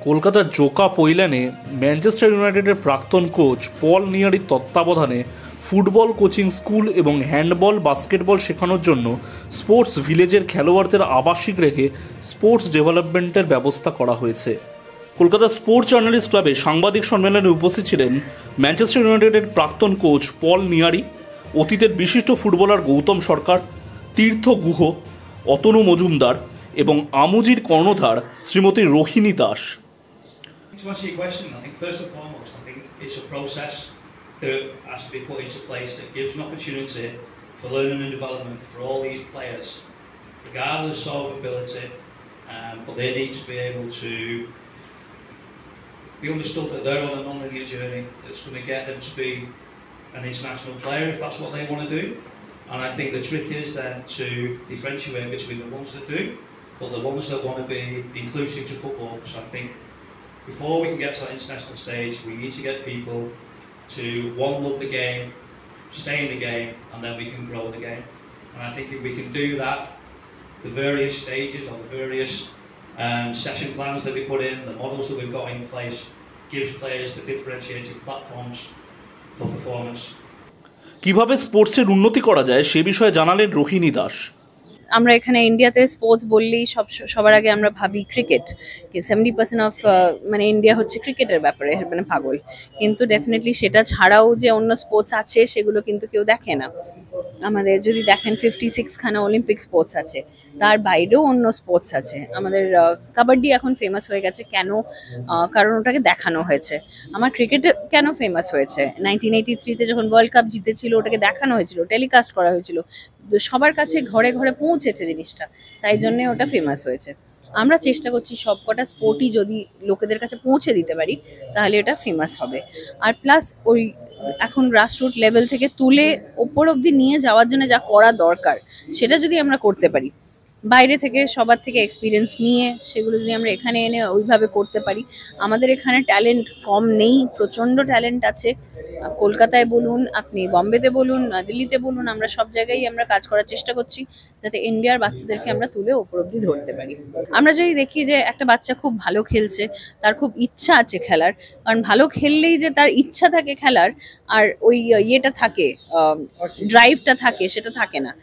কলকাতার জোকা পৈলানে ম্যানচেস্টার ইউনাইটেডের প্রাক্তন কোচ পল নিয়ারির তত্ত্বাবধানে ফুটবল কোচিং স্কুল এবং হ্যান্ডবল বাস্কেটবল শেখানোর জন্য স্পোর্টস ভিলেজের খেলোয়াড়দের আবাসিক রেখে স্পোর্টস ডেভেলপমেন্টের ব্যবস্থা করা হয়েছে। কলকাতা স্পোর্টস জার্নালিস্ট ক্লাবে সাংবাদিক সম্মেলনে উপস্থিত ছিলেন ম্যানচেস্টার ইউনাইটেডের প্রাক্তন কোচ পল নিয়ারি, অতীতের বিশিষ্ট ফুটবলার গৌতম সরকার, তীর্থ গুহ, অতনু মজুমদার এবং আমুজির কর্ণধার Shrimati Rohini Das. To answer your question, I think first and foremost, I think it's a process that has to be put into place that gives an opportunity for learning and development for all these players, regardless of ability, but they need to be able to be understood that they're on a non-linear journey that's going to get them to be an international player if that's what they want to do. And I think the trick is then to differentiate between the ones that do, but the ones that want to be inclusive to football. So I think before we can get to that international stage, we need to get people to, one, love the game, stay in the game, and then we can grow the game. And I think if we can do that, the various stages or the various session plans that we put in, the models that we've got in place, gives players the differentiated platforms for performance. কিভাবে স্পোর্টসের উন্নতি করা যায় সে বিষয়ে জানালেন রোহিণী দাস। আমরা এখানে ইন্ডিয়াতে স্পোর্টস বললেই সবার আগে আমরা ভাবি ক্রিকেট, 70% অফ মানে ইন্ডিয়া হচ্ছে ক্রিকেটের ব্যাপারে মানে পাগল, কিন্তু ডেফিনেটলি সেটা ছাড়াও যে অন্য স্পোর্টস আছে সেগুলো কিন্তু কেউ দেখে না। আমাদের যদি দেখেন 56খানা অলিম্পিক স্পোর্টস আছে, তার বাইরেও অন্য স্পোর্টস আছে। আমাদের কাবাডি এখন ফেমাস হয়ে গেছে কেন? কারণ ওটাকে দেখানো হয়েছে। আমার ক্রিকেট কেন ফেমাস হয়েছে? 1983-তে যখন ওয়ার্ল্ড কাপ জিতেছিল ওটাকে দেখানো হয়েছিল, টেলিকাস্ট করা হয়েছিল, সবার কাছে ঘরে ঘরে পৌঁছেছে জিনিসটা, তাই জন্যে ওটা ফেমাস হয়েছে। আমরা চেষ্টা করছি সব কটা স্পোর্টই যদি লোকেদের কাছে পৌঁছে দিতে পারি তাহলে এটা ফেমাস হবে। আর প্লাস ওই এখন গ্রাসরুট লেভেল থেকে তুলে ওপর অবধি নিয়ে যাওয়ার জন্য যা করা দরকার সেটা যদি আমরা করতে পারি, বাইরে থেকে সবার থেকে এক্সপিরিয়েন্স নিয়ে সেগুলো যদি আমরা এখানে এনে ওইভাবে করতে পারি। আমাদের এখানে ট্যালেন্ট কম নেই, প্রচণ্ড ট্যালেন্ট আছে। কলকাতায় বলুন, আপনি বম্বেতে বলুন, দিল্লিতে বলুন, আমরা সব জায়গায় আমরা কাজ করার চেষ্টা করছি যাতে ইন্ডিয়ার বাচ্চাদেরকে আমরা তুলে ওপর অবধি ধরতে পারি। আমরা যদি দেখি যে একটা বাচ্চা খুব ভালো খেলছে, তার খুব ইচ্ছা আছে খেলার, কারণ ভালো খেললেই যে তার ইচ্ছা থাকে খেলার আর ওই ইয়েটা থাকে, ড্রাইভটা থাকে, সেটা থাকে না।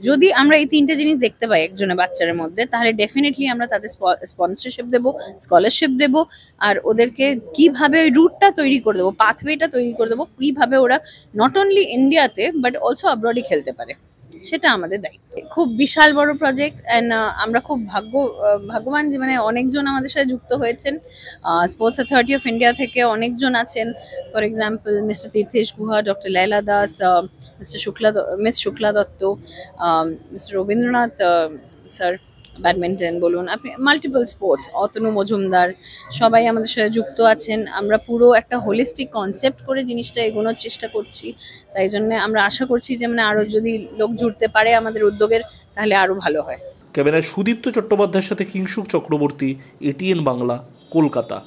যদি আমরা এই তিনটে জিনিস দেখতে পাই একজনের বাচ্চার মধ্যে, তাহলে ডেফিনেটলি আমরা তাদের স্পন্সরশিপ দেবো, স্কলারশিপ দেবো, আর ওদেরকে কিভাবে ওই রুটটা তৈরি করে দেবো, পাথওয়েটা তৈরি করে দেবো, কিভাবে ওরা নট অনলি ইন্ডিয়াতে বাট অলসো অ্যাব্রডে খেলতে পারে, সেটা আমাদের দায়িত্ব। খুব বিশাল বড় প্রজেক্ট অ্যান্ড আমরা খুব ভাগ্যবান যে মানে অনেকজন আমাদের সাথে যুক্ত হয়েছেন। স্পোর্টস অথরিটি অফ ইন্ডিয়া থেকে অনেকজন আছেন, ফর এক্সাম্পল মিস্টার তীর্থেশ গুহা, doctor Laila Das, miss Shukla Dutta, mister Rabindranath sir badminton বলুন, আপনি মাল্টিপল স্পোর্টস, অতনু মজুমদার, সবাই আমাদের সাথে যুক্ত আছেন। আমরা পুরো একটা হোলিস্টিক কনসেপ্ট করে জিনিসটা এগোনোর চেষ্টা করছি, তাই জন্য আমরা আশা করছি যে মানে আরও যদি লোক জুড়তে পারে আমাদের উদ্যোগের তাহলে আরও ভালো হয়। ক্যামেরায় সুদীপ্ত চট্টোপাধ্যায়ের সাথে কিংশুক চক্রবর্তী, ATN বাংলা, কলকাতা।